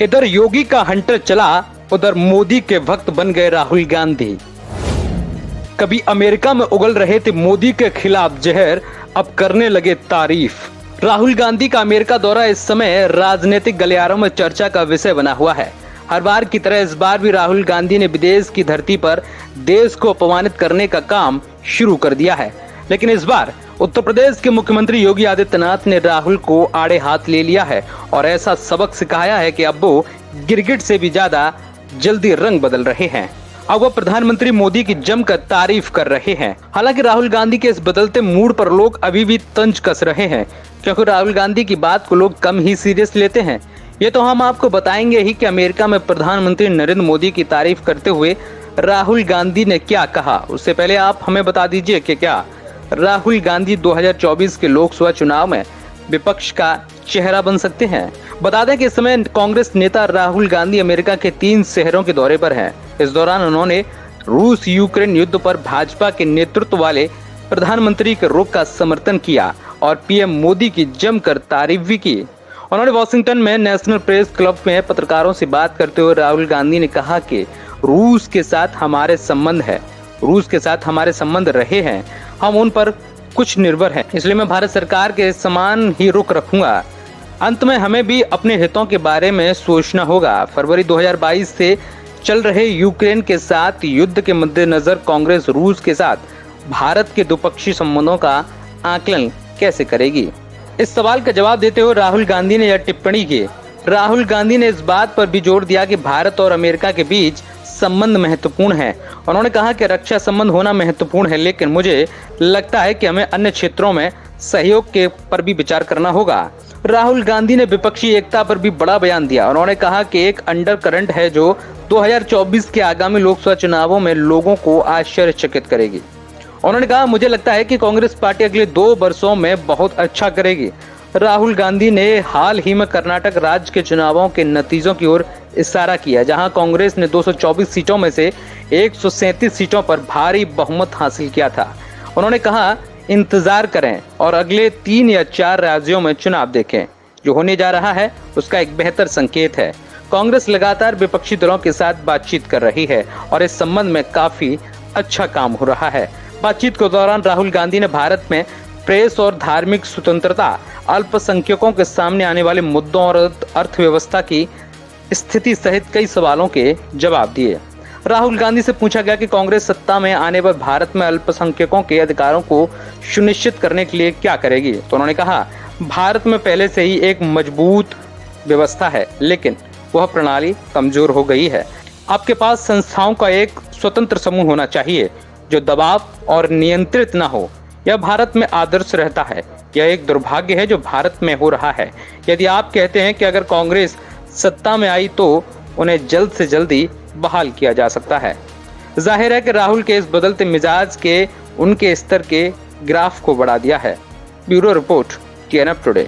इधर योगी का हंटर चला, उधर मोदी के भक्त बन गए राहुल गांधी। कभी अमेरिका में उगल रहे थे मोदी के खिलाफ जहर, अब करने लगे तारीफ। राहुल गांधी का अमेरिका दौरा इस समय राजनीतिक गलियारों में चर्चा का विषय बना हुआ है। हर बार की तरह इस बार भी राहुल गांधी ने विदेश की धरती पर देश को अपमानित करने का काम शुरू कर दिया है। लेकिन इस बार उत्तर प्रदेश के मुख्यमंत्री योगी आदित्यनाथ ने राहुल को आड़े हाथ ले लिया है और ऐसा सबक सिखाया है कि अब वो गिरगिट से भी ज्यादा जल्दी रंग बदल रहे हैं। अब वो प्रधानमंत्री मोदी की जमकर तारीफ कर रहे हैं। हालांकि राहुल गांधी के इस बदलते मूड पर लोग अभी भी तंज कस रहे हैं, क्योंकि राहुल गांधी की बात को लोग कम ही सीरियस लेते हैं। ये तो हम आपको बताएंगे ही कि अमेरिका में प्रधानमंत्री नरेंद्र मोदी की तारीफ करते हुए राहुल गांधी ने क्या कहा। उससे पहले आप हमें बता दीजिए कि क्या राहुल गांधी 2024 के लोकसभा चुनाव में विपक्ष का चेहरा बन सकते हैं। बता दें कि इस समय कांग्रेस नेता राहुल गांधी अमेरिका के 3 शहरों के दौरे पर हैं। इस दौरान उन्होंने रूस यूक्रेन युद्ध पर भाजपा के नेतृत्व वाले प्रधानमंत्री के रुख का समर्थन किया और पीएम मोदी की जमकर तारीफ भी की। उन्होंने वॉशिंगटन में नेशनल प्रेस क्लब में पत्रकारों से बात करते हुए राहुल गांधी ने कहा कि रूस के साथ हमारे संबंध है, रूस के साथ हमारे संबंध रहे हैं, हम उन पर कुछ निर्भर हैं, इसलिए मैं भारत सरकार के समान ही रुख रखूंगा। अंत में हमें भी अपने हितों के बारे में सोचना होगा। फरवरी 2022 से चल रहे यूक्रेन के साथ युद्ध के मद्देनजर कांग्रेस रूस के साथ भारत के द्विपक्षीय संबंधों का आकलन कैसे करेगी। इस सवाल का जवाब देते हुए राहुल गांधी ने यह टिप्पणी की। राहुल गांधी ने इस बात पर भी जोर दिया कि भारत और अमेरिका के बीच संबंध महत्वपूर्ण है। उन्होंने कहा कि रक्षा संबंध होना महत्वपूर्ण है, लेकिन मुझे लगता है कि हमें अन्य क्षेत्रों में सहयोग के पर भी विचार करना होगा। राहुल गांधी ने विपक्षी एकता पर भी बड़ा बयान दिया। उन्होंने कहा कि एक अंडर करंट है जो 2024 के आगामी लोकसभा चुनावों में लोगों को आश्चर्यचकित करेगी। उन्होंने कहा, मुझे लगता है कि कांग्रेस पार्टी अगले 2 वर्षों में बहुत अच्छा करेगी। राहुल गांधी ने हाल ही में कर्नाटक राज्य के चुनावों के नतीजों की ओर इशारा किया, जहां कांग्रेस ने 224 सीटों में से 137 सीटों पर भारी बहुमत हासिल किया था। उन्होंने कहा, इंतजार करें और अगले 3 या 4 राज्यों में चुनाव देखें। जो होने जा रहा है उसका एक बेहतर संकेत है। कांग्रेस लगातार विपक्षी दलों के साथ बातचीत कर रही है और इस संबंध में काफी अच्छा काम हो रहा है। बातचीत के दौरान राहुल गांधी ने भारत में प्रेस और धार्मिक स्वतंत्रता, अल्पसंख्यकों के सामने आने वाले मुद्दों और अर्थव्यवस्था की स्थिति सहित कई सवालों के जवाब दिए। राहुल गांधी से पूछा गया कि कांग्रेस सत्ता में आने पर भारत में अल्पसंख्यकों के अधिकारों को सुनिश्चित करने के लिए क्या करेगी, तो उन्होंने कहा, भारत में पहले से ही एक मजबूत व्यवस्था है, लेकिन वह प्रणाली कमजोर हो गई है। आपके पास संस्थाओं का एक स्वतंत्र समूह होना चाहिए जो दबाव और नियंत्रित न हो। यह भारत में आदर्श रहता है। यह एक दुर्भाग्य है जो भारत में हो रहा है। यदि आप कहते हैं कि अगर कांग्रेस सत्ता में आई तो उन्हें जल्द से जल्दी बहाल किया जा सकता है। जाहिर है कि राहुल के इस बदलते मिजाज के उनके स्तर के ग्राफ को बढ़ा दिया है। Bureau report, TNF today.